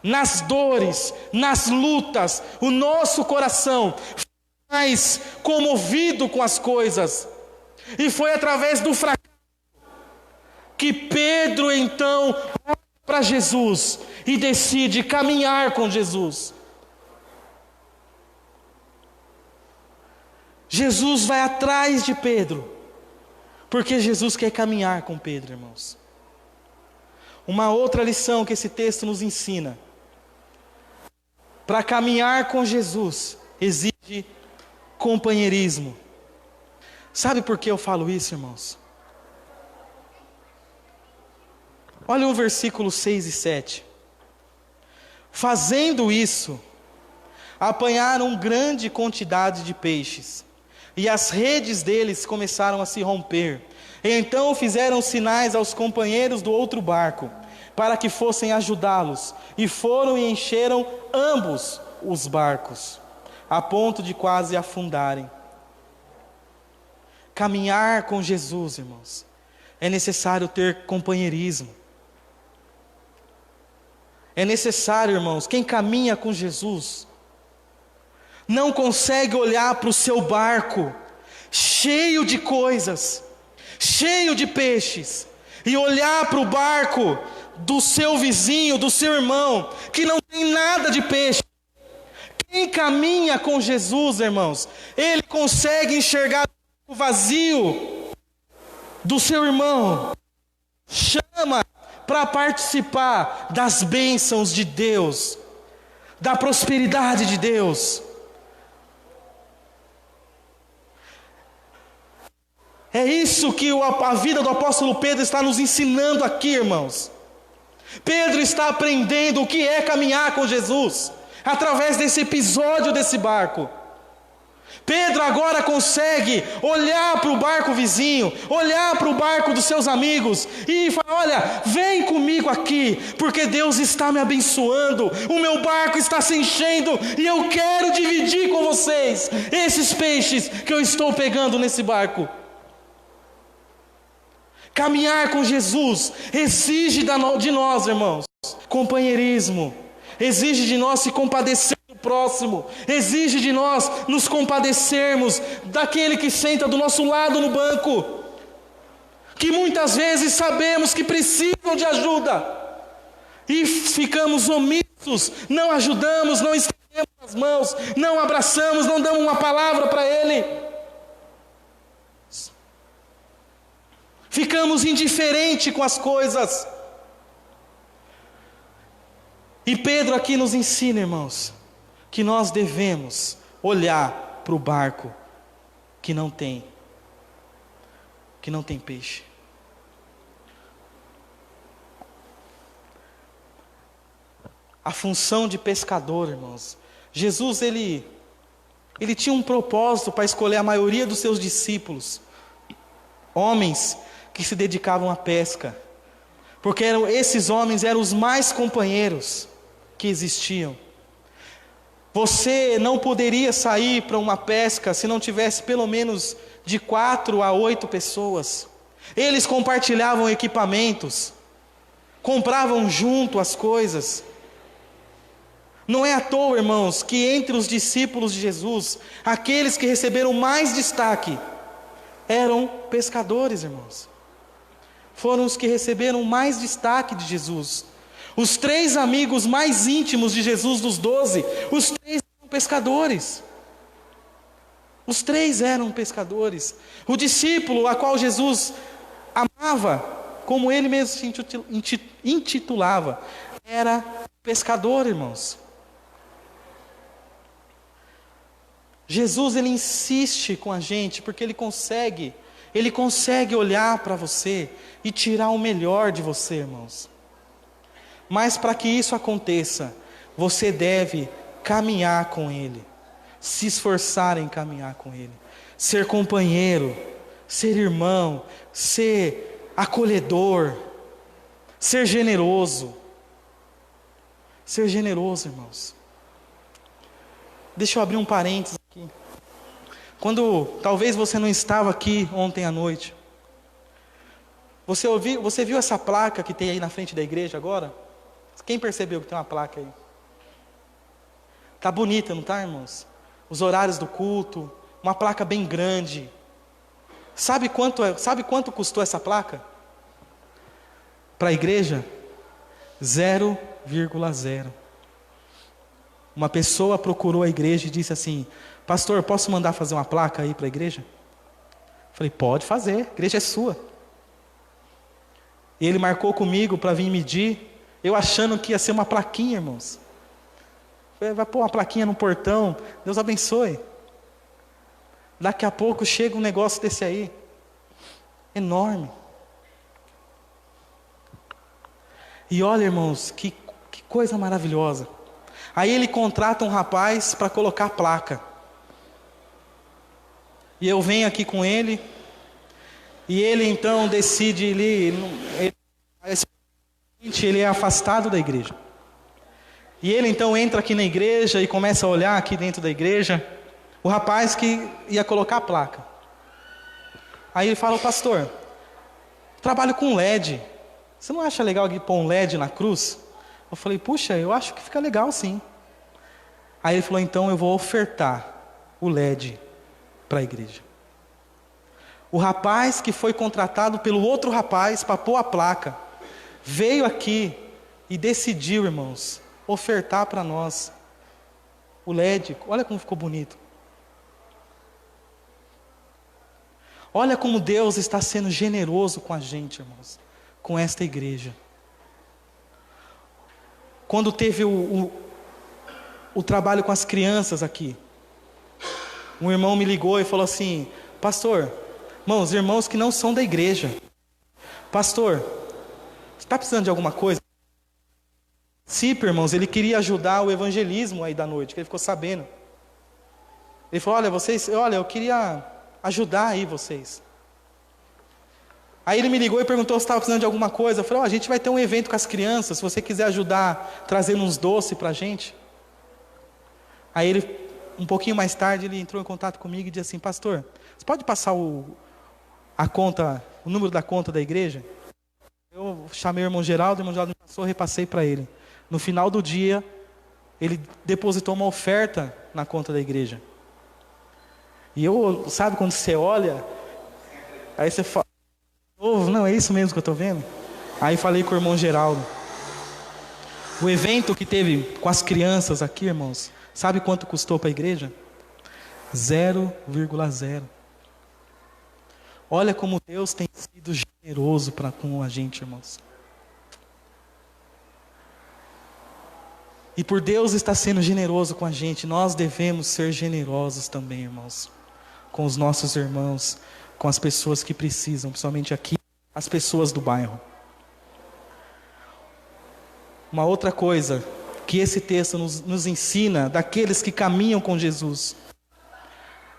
[SPEAKER 1] nas dores, nas lutas, o nosso coração foi mais comovido com as coisas. E foi através do fracasso que Pedro então olha para Jesus e decide caminhar com Jesus. Jesus vai atrás de Pedro, porque Jesus quer caminhar com Pedro, irmãos. Uma outra lição que esse texto nos ensina: para caminhar com Jesus exige companheirismo. Sabe por que eu falo isso, irmãos? Olha o versículo 6 e 7. Fazendo isso, apanharam grande quantidade de peixes, e as redes deles começaram a se romper. E então fizeram sinais aos companheiros do outro barco, para que fossem ajudá-los, e foram e encheram ambos os barcos, a ponto de quase afundarem. Caminhar com Jesus, irmãos, é necessário ter companheirismo. É necessário, irmãos, quem caminha com Jesus não consegue olhar para o seu barco cheio de coisas, cheio de peixes, e olhar para o barco do seu vizinho, do seu irmão, que não tem nada de peixe. Quem caminha com Jesus, irmãos, ele consegue enxergar o vazio do seu irmão, chama para participar das bênçãos de Deus, da prosperidade de Deus. É isso que a vida do apóstolo Pedro está nos ensinando aqui, irmãos. Pedro está aprendendo o que é caminhar com Jesus, através desse episódio desse barco. Pedro agora consegue olhar para o barco vizinho, olhar para o barco dos seus amigos e falar: olha, vem comigo aqui, porque Deus está me abençoando, o meu barco está se enchendo e eu quero dividir com vocês esses peixes que eu estou pegando nesse barco. Caminhar com Jesus exige de nós, irmãos, companheirismo, exige de nós se compadecer do próximo, exige de nós nos compadecermos daquele que senta do nosso lado no banco, que muitas vezes sabemos que precisam de ajuda, e ficamos omissos, não ajudamos, não estendemos as mãos, não abraçamos, não damos uma palavra para ele. Ficamos indiferentes com as coisas. E Pedro aqui nos ensina, irmãos, que nós devemos olhar para o barco que não tem peixe. A função de pescador, irmãos. Jesus, ele tinha um propósito para escolher a maioria dos seus discípulos, homens que se dedicavam à pesca, porque esses homens eram os mais companheiros que existiam. Você não poderia sair para uma pesca se não tivesse pelo menos de 4 a 8 pessoas. Eles compartilhavam equipamentos, compravam junto as coisas. Não é à toa, irmãos, que entre os discípulos de Jesus, aqueles que receberam mais destaque eram pescadores, irmãos. Foram os que receberam mais destaque de Jesus. Os 3 amigos mais íntimos de Jesus, dos 12, os 3 eram pescadores. Os 3 eram pescadores. O discípulo a qual Jesus amava, como ele mesmo se intitulava, era pescador, irmãos. Jesus, ele insiste com a gente, porque ele consegue olhar para você e tirar o melhor de você, irmãos. Mas para que isso aconteça, você deve caminhar com ele, se esforçar em caminhar com ele, ser companheiro, ser irmão, ser acolhedor, ser generoso. Ser generoso, irmãos. Deixa eu abrir um parênteses aqui. Quando talvez você não estava aqui ontem à noite, você viu essa placa que tem aí na frente da igreja agora? Quem percebeu que tem uma placa aí? Tá bonita, não tá, irmãos? Os horários do culto, uma placa bem grande. Sabe quanto custou essa placa? Para a igreja? 0,0. Uma pessoa procurou a igreja e disse assim: pastor, posso mandar fazer uma placa aí para a igreja? Falei, pode fazer, a igreja é sua. E ele marcou comigo para vir medir, eu achando que ia ser uma plaquinha, irmãos. Falei, vai pôr uma plaquinha no portão, Deus abençoe. Daqui a pouco chega um negócio desse aí, enorme. E olha, irmãos, que coisa maravilhosa. Aí ele contrata um rapaz para colocar a placa. E eu venho aqui com ele, e ele então decide, ele é afastado da igreja. E ele então entra aqui na igreja e começa a olhar aqui dentro da igreja, o rapaz que ia colocar a placa. Aí ele fala, pastor, trabalho com LED, você não acha legal de pôr um LED na cruz? Eu falei, puxa, eu acho que fica legal sim. Aí ele falou, então eu vou ofertar o LED para a igreja. O rapaz que foi contratado pelo outro rapaz para pôr a placa, veio aqui e decidiu, irmãos, ofertar para nós o LED. Olha como ficou bonito. Olha como Deus está sendo generoso com a gente, irmãos, com esta igreja. Quando teve o trabalho com as crianças aqui, um irmão me ligou e falou assim, pastor, irmãos que não são da igreja, pastor, você está precisando de alguma coisa? Sim, irmãos, ele queria ajudar o evangelismo aí da noite, que ele ficou sabendo. Ele falou, olha, eu queria ajudar aí vocês. Aí ele me ligou e perguntou se estava precisando de alguma coisa. Eu falei, a gente vai ter um evento com as crianças, se você quiser ajudar, trazendo uns doces para a gente. Aí ele, um pouquinho mais tarde, ele entrou em contato comigo e disse assim, pastor, você pode passar o número da conta da igreja? Eu chamei o irmão Geraldo me passou, repassei para ele. No final do dia, ele depositou uma oferta na conta da igreja. E eu, sabe quando você olha, aí você fala, não, é isso mesmo que eu estou vendo? Aí falei com o irmão Geraldo. O evento que teve com as crianças aqui, irmãos, sabe quanto custou para a igreja? 0,0. Olha como Deus tem sido generoso com a gente, irmãos. E por Deus estar sendo generoso com a gente, nós devemos ser generosos também, irmãos, com os nossos irmãos, com as pessoas que precisam, principalmente aqui, as pessoas do bairro. Uma outra coisa que esse texto nos ensina, daqueles que caminham com Jesus,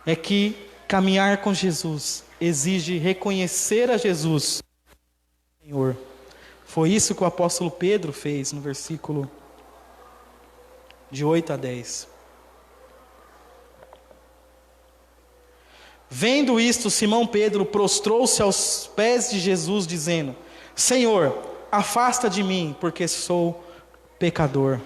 [SPEAKER 1] é que caminhar com Jesus exige reconhecer a Jesus, Senhor. Foi isso que o apóstolo Pedro fez no versículo de 8 a 10. Vendo isto, Simão Pedro prostrou-se aos pés de Jesus, dizendo, Senhor, afasta de mim, porque sou pecador.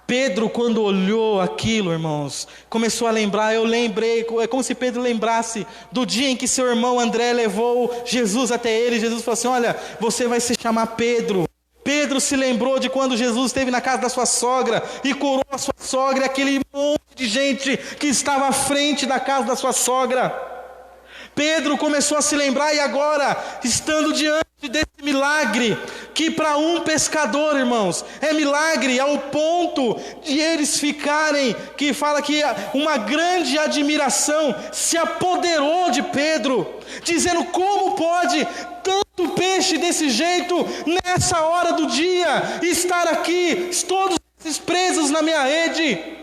[SPEAKER 1] Pedro, quando olhou aquilo, irmãos, começou a lembrar, é como se Pedro lembrasse do dia em que seu irmão André levou Jesus até ele. Jesus falou assim, olha, você vai se chamar Pedro. Pedro se lembrou de quando Jesus esteve na casa da sua sogra e curou a sua sogra e aquele monte de gente que estava à frente da casa da sua sogra. Pedro começou a se lembrar e agora, estando diante desse milagre, que para um pescador, irmãos, é milagre ao ponto de eles ficarem, que fala que uma grande admiração se apoderou de Pedro, dizendo, como pode tanto peixe desse jeito, nessa hora do dia, estar aqui, todos esses presos na minha rede?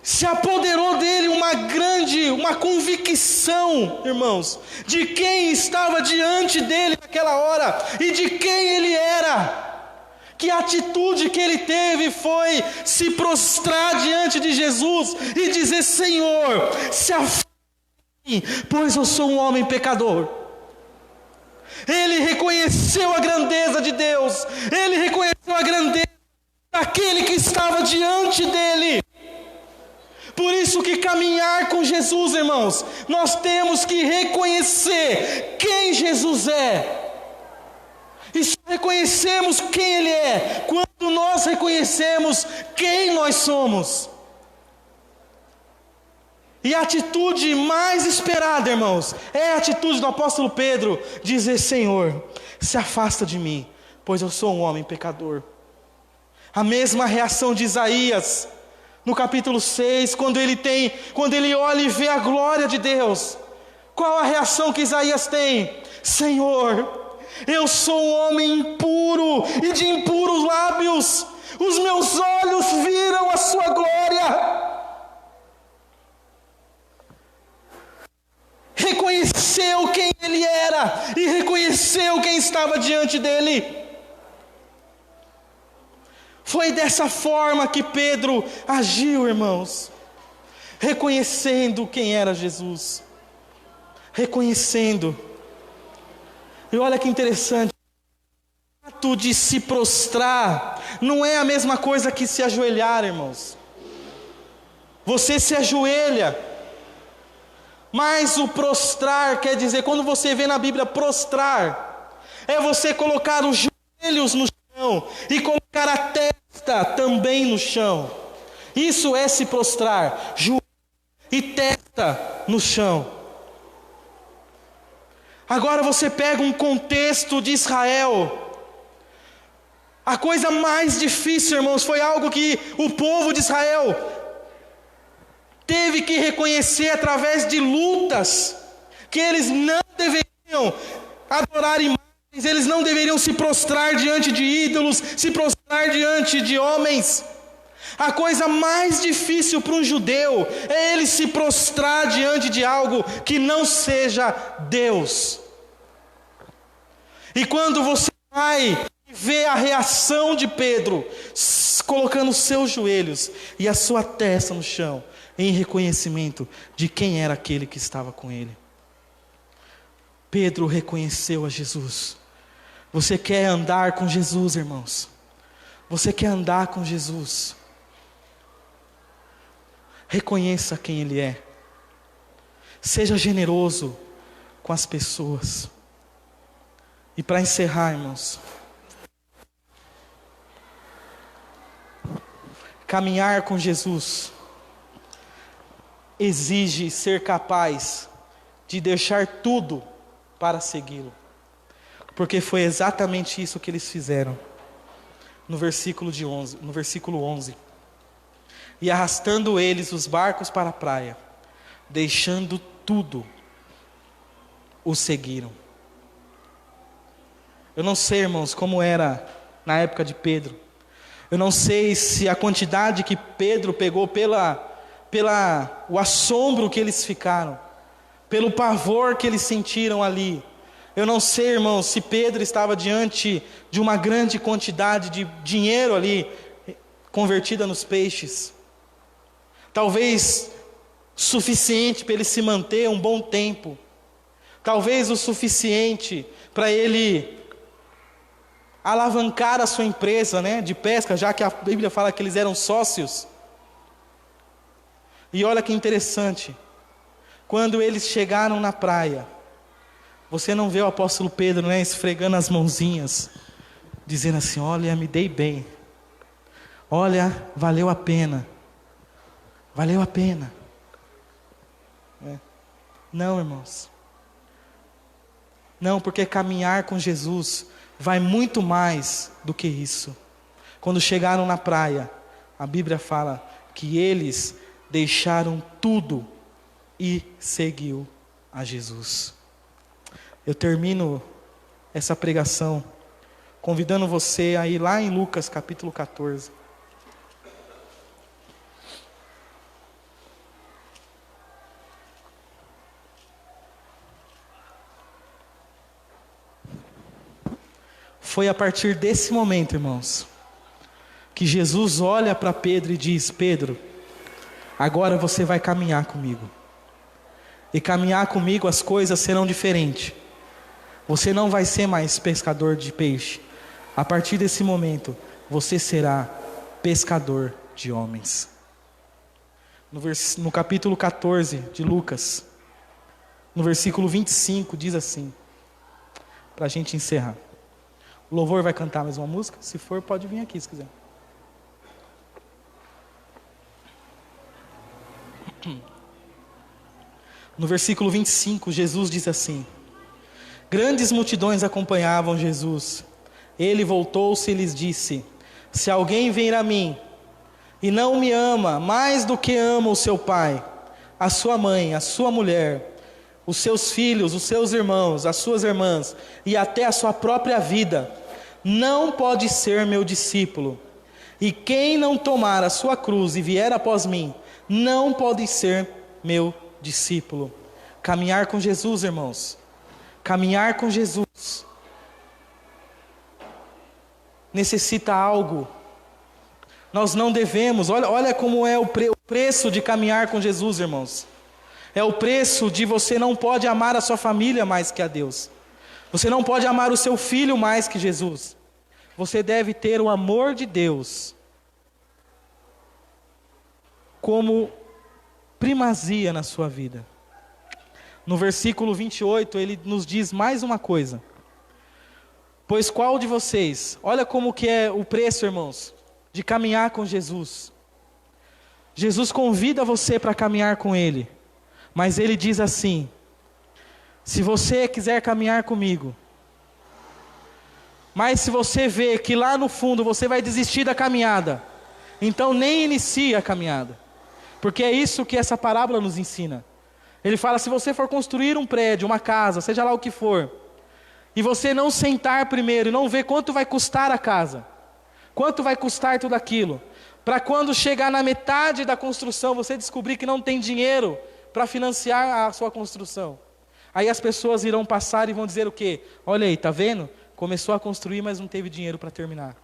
[SPEAKER 1] Se apoderou dele uma convicção, irmãos, de quem estava diante dele naquela hora, e de quem ele era. Que a atitude que ele teve foi se prostrar diante de Jesus, e dizer, Senhor, se afasta de mim, pois eu sou um homem pecador. Ele reconheceu a grandeza de Deus, ele reconheceu a grandeza daquele que estava diante dele. Por isso que caminhar com Jesus, irmãos, nós temos que reconhecer quem Jesus é. E só reconhecemos quem Ele é quando nós reconhecemos quem nós somos. E a atitude mais esperada, irmãos, é a atitude do apóstolo Pedro, dizer: Senhor, se afasta de mim, pois eu sou um homem pecador. A mesma reação de Isaías, no capítulo 6, quando ele olha e vê a glória de Deus. Qual a reação que Isaías tem? Senhor, eu sou um homem impuro e de impuros lábios, os meus olhos viram a sua glória. Reconheceu quem ele era e reconheceu quem estava diante dele. Foi dessa forma que Pedro agiu, irmãos, reconhecendo quem era Jesus, reconhecendo. E olha que interessante, o ato de se prostrar não é a mesma coisa que se ajoelhar, irmãos. Você se ajoelha, mas o prostrar quer dizer, quando você vê na Bíblia prostrar, é você colocar os joelhos no chão e colocar a testa também no chão. Isso é se prostrar, joelho e testa no chão. Agora você pega um contexto de Israel. A coisa mais difícil, irmãos, foi algo que o povo de Israel teve que reconhecer através de lutas, que eles não deveriam adorar imagens, eles não deveriam se prostrar diante de ídolos, se prostrar diante de homens. A coisa mais difícil para um judeu é ele se prostrar diante de algo que não seja Deus. E quando você vai ver a reação de Pedro, colocando os seus joelhos e a sua testa no chão, em reconhecimento de quem era aquele que estava com ele. Pedro reconheceu a Jesus. Você quer andar com Jesus, irmãos? Você quer andar com Jesus? Reconheça quem Ele é. Seja generoso com as pessoas. E para encerrar, irmãos, caminhar com Jesus exige ser capaz de deixar tudo para segui-lo. Porque foi exatamente isso que eles fizeram. No versículo 11. E arrastando eles os barcos para a praia, deixando tudo, o seguiram. Eu não sei, irmãos, como era na época de Pedro. Eu não sei se a quantidade que Pedro pegou o assombro que eles ficaram, pelo pavor que eles sentiram ali. Eu não sei, irmãos, se Pedro estava diante de uma grande quantidade de dinheiro ali, convertida nos peixes. Talvez suficiente para ele se manter um bom tempo. Talvez o suficiente para ele alavancar a sua empresa, de pesca, já que a Bíblia fala que eles eram sócios. E olha que interessante, quando eles chegaram na praia, você não vê o apóstolo Pedro, esfregando as mãozinhas, dizendo assim: olha, me dei bem, olha, valeu a pena, Não, irmãos, não, porque caminhar com Jesus vai muito mais do que isso. Quando chegaram na praia, a Bíblia fala que eles deixaram tudo e seguiu a Jesus. Eu termino essa pregação convidando você a ir lá em Lucas capítulo 14. Foi a partir desse momento, irmãos, que Jesus olha para Pedro e diz: Pedro, agora você vai caminhar comigo. E caminhar comigo as coisas serão diferentes. Você não vai ser mais pescador de peixe. A partir desse momento, você será pescador de homens. No capítulo 14 de Lucas, no versículo 25, diz assim, para a gente encerrar. O louvor vai cantar mais uma música? Se for, pode vir aqui se quiser. No versículo 25, Jesus diz assim: grandes multidões acompanhavam Jesus. Ele voltou-se e lhes disse: se alguém vier a mim e não me ama mais do que ama o seu pai, a sua mãe, a sua mulher, os seus filhos, os seus irmãos, as suas irmãs e até a sua própria vida, não pode ser meu discípulo. E quem não tomar a sua cruz e vier após mim, não pode ser meu discípulo. Caminhar com Jesus, irmãos. Caminhar com Jesus necessita algo. Nós não devemos, olha como é o preço de caminhar com Jesus, irmãos. É o preço de você não pode amar a sua família mais que a Deus. Você não pode amar o seu filho mais que Jesus. Você deve ter o amor de Deus como primazia na sua vida. No versículo 28, ele nos diz mais uma coisa. Pois qual de vocês, olha como que é o preço, irmãos, de caminhar com Jesus. Jesus convida você para caminhar com Ele, mas Ele diz assim: se você quiser caminhar comigo, mas se você vê que lá no fundo você vai desistir da caminhada, então nem inicie a caminhada, porque é isso que essa parábola nos ensina. Ele fala: se você for construir um prédio, uma casa, seja lá o que for, e você não sentar primeiro e não ver quanto vai custar a casa, quanto vai custar tudo aquilo, para quando chegar na metade da construção, você descobrir que não tem dinheiro para financiar a sua construção. Aí as pessoas irão passar e vão dizer o quê? Olha aí, tá vendo? Começou a construir, mas não teve dinheiro para terminar.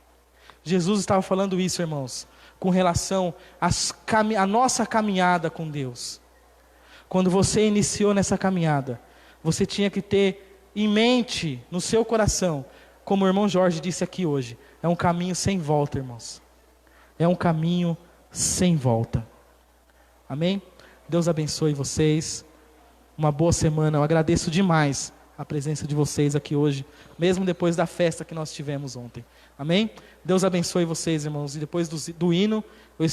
[SPEAKER 1] Jesus estava falando isso, irmãos, com relação à nossa caminhada com Deus. Quando você iniciou nessa caminhada, você tinha que ter em mente, no seu coração, como o irmão Jorge disse aqui hoje, é um caminho sem volta, irmãos. É um caminho sem volta. Amém? Deus abençoe vocês. Uma boa semana. Eu agradeço demais a presença de vocês aqui hoje, mesmo depois da festa que nós tivemos ontem. Amém? Deus abençoe vocês, irmãos. E depois do hino,